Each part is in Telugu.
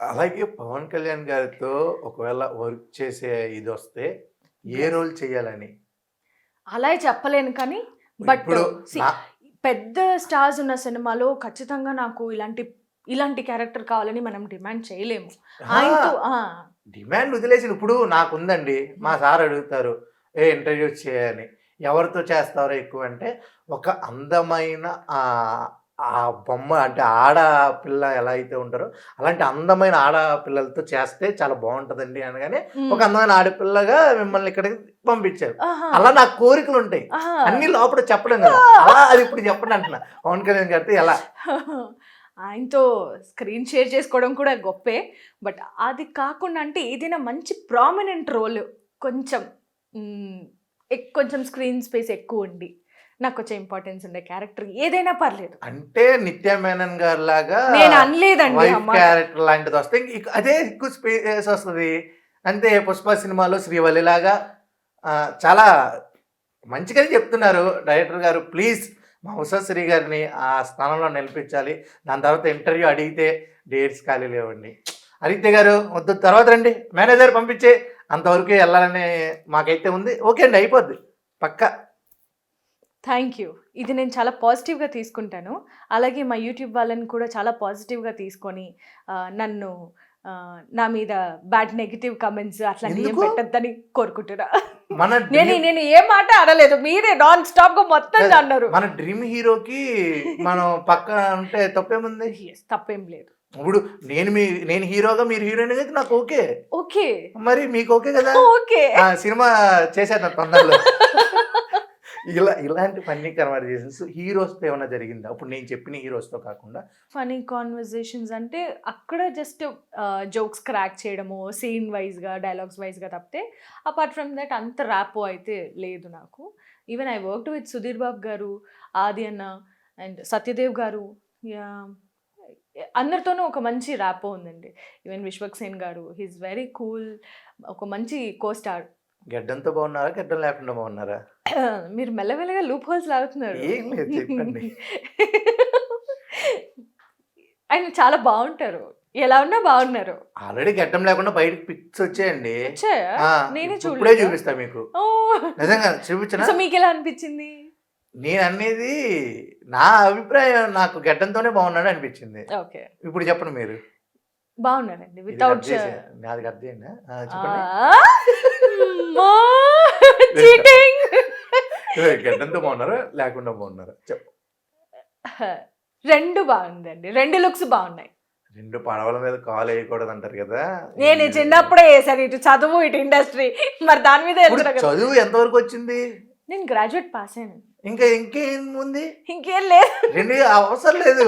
అలాగే పవన్ కళ్యాణ్ గారితో ఒకవేళ వర్క్ చేసే ఇదొస్తే ఏ యెస్. రోల్ చేయాలని? అలా చెప్పలేను కానీ బట్ ఇప్పుడు నా పెద్ద స్టార్స్ ఉన్న సినిమాలో ఖచ్చితంగా నాకు ఇలాంటి క్యారెక్టర్ కావాలని మనం డిమాండ్ చేయలేము. ఆ! ఆయనతో డిమాండ్ వదిలేసి ఇప్పుడు నాకుందండి. మా సార్ అడుగుతారు, ఇంట్రడ్యూస్ చేయని. ఎవరితో చేస్తారో ఎక్కువ అంటే, ఒక అందమైన ఆ బొమ్మ అంటే ఆడపిల్ల ఎలా అయితే ఉంటారో, అలాంటి అందమైన ఆడపిల్లలతో చేస్తే చాలా బావుంటదండి అనగానే, ఒక అందమైన ఆడపిల్లగా మిమ్మల్ని ఇక్కడికి పంపించారు. ఆహా! అలా నాకు కోరికలుంటాయి. ఆహా! అన్నీ లోపల చెప్పడం కదా! అలా అది ఇప్పుడు చెప్పండి అంటున్నా. పవన్ కళ్యాణ్ గారితో ఎలా? ఆయనతో స్క్రీన్ షేర్ చేసుకోవడం కూడా గొప్పే. బట్ అది కాకుండా అంటే ఏదైనా మంచి ప్రామినెంట్ రోల్ కొంచెం హ్మ్, కొంచెం స్క్రీన్ స్పేస్ ఎక్కువుండి, నాకు కొంచెం ఇంపార్టెన్స్ ఉండే క్యారెక్టర్ ఏదైనా పర్లేదు. అంటే నిత్య మేనన్ గారిలాగా నేను అనలేదండి ఆ వైఫ్ మాట. క్యారెక్టర్ లాంటిదొస్తే అదే ఎక్కువ స్పేస్ వస్తది. అంతే 'పుష్ప' సినిమాలో శ్రీవల్లిలాగా చాలా మంచిగానే చెప్తున్నారు డైరెక్టర్ గారు. ప్లీజ్ మా ఉషాశ్రీ గారిని ఆ స్థానంలో నిలిపించాలి. దాని తర్వాత ఇంటర్వ్యూ అడిగితే డేట్స్ ఖాళీ లేవండి. ఆదిత్య గారు వద్దు తర్వాత రండి. మేనేజర్ పంపించేయి. అంతవరకే ఎళ్ళాలని మాకైతే ఉంది. ఓకే అండి అయిపోద్ది. పక్కా. Thank you. ఇది నేను చాలా పాజిటివ్‌గా తీసుకుంటాను. అలాగే మా యూట్యూబ్ వాళ్ళని కూడా చాలా పాజిటివ్‌గా తీసుకొని నన్ను నా మీద నెగెటివ్ కామెంట్స్ అట్లాంటివి ఏం ఎందుకు? పెట్టొద్దని కోరుకుంటున్నా. మన నేను డ్రీమ్ నేను ఏ మాట అనలేదు. మీరే నాన్ స్టాప్‌గా మొత్తం అన్నారు. మన డ్రీమ్ హీరోకి మనం పక్కన ఉంటే తప్పేముంది? యెస్. తప్పేం లేదు. ఇప్పుడు నేను హీరోగా మీరు హీరోయిన్ అయితే నాకు ఓకే. ఓకే. మరి మీకు ఓకే కదా! ఓకే. సినిమా చేసేద్దాం తొందరలో. ఇలాంటి ఫన్నీ కన్వర్జేషన్స్ హీరోస్‌తో ఏమన్నా జరిగిందా? ఇప్పుడు నేను చెప్పిన హీరోస్‌తో కాకుండా. ఫన్నీ కాన్వర్జేషన్స్ అంటే అక్కడ జస్ట్ జోక్స్ క్రాక్ చేయడము, సీన్ వైస్‌గా, డైలాగ్స్ వైస్‌గా తప్పితే అపార్ట్ ఫ్రమ్ దట్ అంత ర్యాపో అయితే లేదు నాకు. Even I worked with Sudheer Babu గారు, ఆది అన్న అండ్ సత్యదేవ్ గారు. యాహ్! అందరితోనూ ఒక మంచి ర్యాపో ఉందండి. ఈవెన్ విశ్వక్ సేన్ గారు హి ఈస్ వెరీ కూల్. ఒక మంచి కో స్టార్. గెడ్డంతో బాగున్నారా? గెడ్డం లేకుండా బాగున్నారా? మీరు మెల్లమెల్లగా లూప్ హోల్స్ లాగుతున్నారు. ఏం లేదు చెప్పండి. ఆయన చాలా బావుంటారు. ఎలా ఉన్నా బావున్నారు. ఆల్రెడీ గెడ్డం లేకుండా బయటకి పిక్స్ వచ్చాయండి. వచ్చాయా? ఆ! నేనే ఇప్పుడే చూడలేదా? చూపిస్తా మీకు. ఓహ్! నిజంగా చూపించనా? సో మీకెలా అనిపించింది? నేననేది నా అభిప్రాయం నాకు గెడ్డంతోనే బాగున్నాడు అనిపించింది. ఓకే. ఇప్పుడు చెప్పండి మీరు. బావున్నారండి. ఇది కట్ వితౌట్ చేసే నాది కట్ చేయండా? చెప్పండి. అమ్మా! చీటింగ్. గెడ్డంతో బాగున్నారా? లేకుండా బాగున్నారా? 2 బావుందండి. 2 లుక్స్ బావున్నాయి. 2 పడవల మీద కాలేయకూడదంటారు కదా! నేను చిన్నప్పుడే ఏసాను. ఇటు చదువు, ఇటు ఇండస్ట్రీ. మరి దాని మీద ఇప్పుడు వెళ్తున్నా కదా! చదువు ఎంతవరకు వచ్చింది? నేను గ్రాడ్యుయేట్ పాస్ అయ్యాను. ఇంకేముంది? ఇంకేం లేదు. 2 అవసరం లేదు.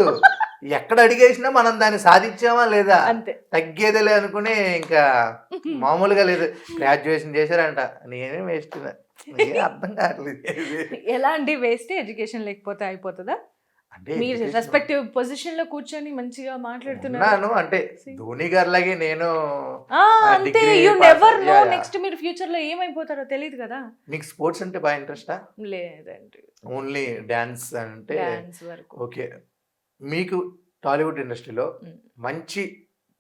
ఎక్కడ అడిగేసినా మనం దాన్ని సాధించామా లేదా? అంతే. తగ్గేదేలే అనుకుని ఇంకా మామూలుగా లేదు. గ్రాడ్యుయేషన్ చేశారంట. నేనేం వేస్ట్ ఏం అర్థం కావట్లేదు. ఎలా అండి వేస్ట్ ఎడ్యుకేషన్ లేకపోతే అయిపోతదా? అంటే మీరు ఎడ్యుకేషన్ రెస్పెక్టివ్ పొజిషన్‌లో కూర్చొని మంచిగా మాట్లాడుతున్నారు. ఉన్నాను. అంటే ధోని గారిలాగే నేను అంతే. Degree you pass never know yeah! Yeah! Next మీరు ఫ్యూచర్‌లో ఏమైపోతారో తెలీదు కదా! మీకు స్పోర్ట్స్ అంటే బాగా ఇంట్రెస్టా? లేదండి. ఓన్లీ డాన్స్ అంటే డాన్స్ వరకు. ఓకే. మీకు టాలీవుడ్ ఇండస్ట్రీలో హ్మ్. మంచి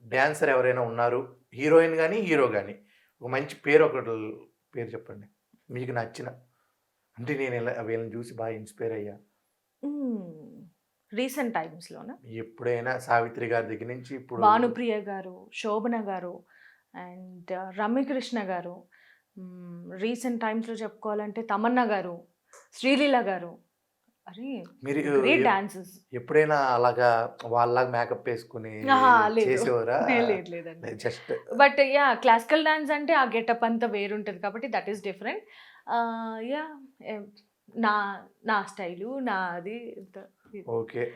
డాన్సర్ ఎవరైనా ఉన్నారు? హీరోయిన్ గాని, హీరో గాని. ఒక మంచి పేరు పేరు చెప్పండి. మీకు నచ్చిన. అంటే నేను వీళ్ళని చూసి బాగా ఇన్‌స్పైర్ అయ్యా. రీసెంట్ టైమ్స్‌లోనా? ఎప్పుడైనా 'సావిత్రి' గారి దగ్గర నుంచి ఇప్పుడు భానుప్రియ గారు, శోభన గారు అండ్ రమ్యకృష్ణ గారు. రీసెంట్ టైమ్స్‌లో చెప్పుకోవాలంటే తమన్నా గారు, శ్రీలీల గారు. అరే! మీరు గ్రేట్ డాన్సర్స్. ఎప్పుడైనా అలాగా వాళ్ళలాగా మేకప్ ఏసుకొని లేదు. చేసేవారా? లేదండి. Just but yeah! Classical dance అంటే ఆ గెటప్ అంతా వేరుంటది కాబట్టి దట్ ఈస్ డిఫరెంట్. యాహ్! నా నా స్టైలు నాది. ఓకే.